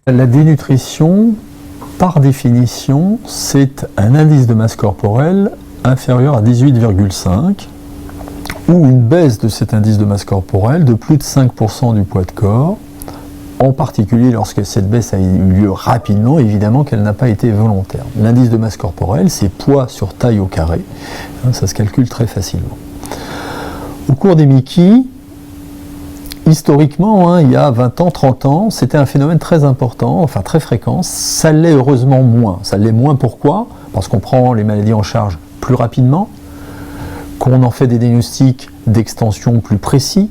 La dénutrition, par définition, c'est un indice de masse corporelle inférieur à 18,5 ou une baisse de cet indice de masse corporelle de plus de 5% du poids de corps, en particulier lorsque cette baisse a eu lieu rapidement, évidemment qu'elle n'a pas été volontaire. L'indice de masse corporelle, c'est poids sur taille au carré, ça se calcule très facilement. Au cours des Mickey, historiquement, il y a 20 ans, 30 ans, c'était un phénomène très important, enfin très fréquent. Ça l'est heureusement moins. Ça l'est moins pourquoi? Parce qu'on prend les maladies en charge plus rapidement, qu'on en fait des diagnostics d'extension plus précis,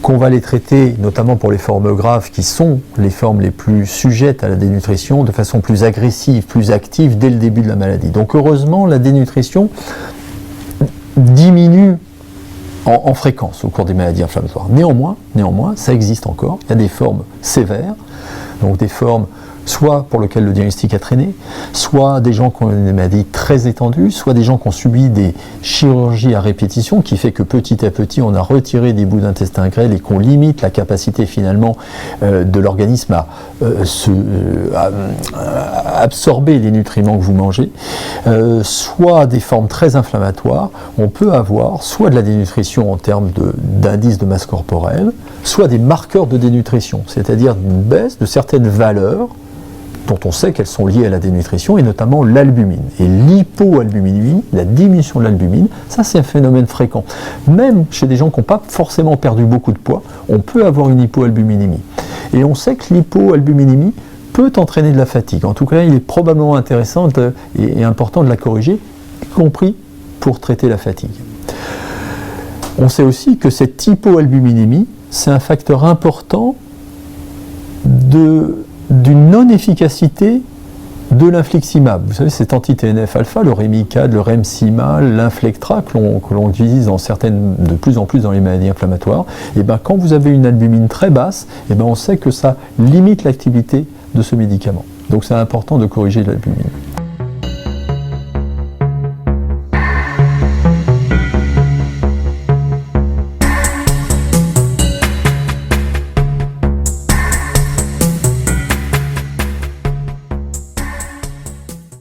qu'on va les traiter, notamment pour les formes graves, qui sont les formes les plus sujettes à la dénutrition, de façon plus agressive, plus active dès le début de la maladie. Donc heureusement, la dénutrition diminue en fréquence au cours des maladies inflammatoires. Néanmoins, ça existe encore. Il y a des formes sévères, donc des formes soit pour lesquelles le diagnostic a traîné, soit des gens qui ont des maladies très étendues, soit des gens qui ont subi des chirurgies à répétition, qui fait que petit à petit on a retiré des bouts d'intestin grêle et qu'on limite la capacité finalement de l'organisme à absorber les nutriments que vous mangez, soit des formes très inflammatoires. On peut avoir soit de la dénutrition en termes d'indice de masse corporelle, soit des marqueurs de dénutrition, c'est-à-dire une baisse de certaines valeurs dont on sait qu'elles sont liées à la dénutrition, et notamment l'albumine. Et l'hypoalbuminémie, la diminution de l'albumine, ça c'est un phénomène fréquent. Même chez des gens qui n'ont pas forcément perdu beaucoup de poids, on peut avoir une hypoalbuminémie. Et on sait que l'hypoalbuminémie peut entraîner de la fatigue. En tout cas, il est probablement intéressant et important de la corriger, y compris pour traiter la fatigue. On sait aussi que cette hypoalbuminémie, c'est un facteur important d'une non-efficacité de l'infliximab. Vous savez, cet anti-TNF-alpha, le Remicade, le Remsima, l'Inflectra, que l'on utilise de plus en plus dans les maladies inflammatoires, et bien, quand vous avez une albumine très basse, et bien, on sait que ça limite l'activité de ce médicament. Donc c'est important de corriger l'albumine.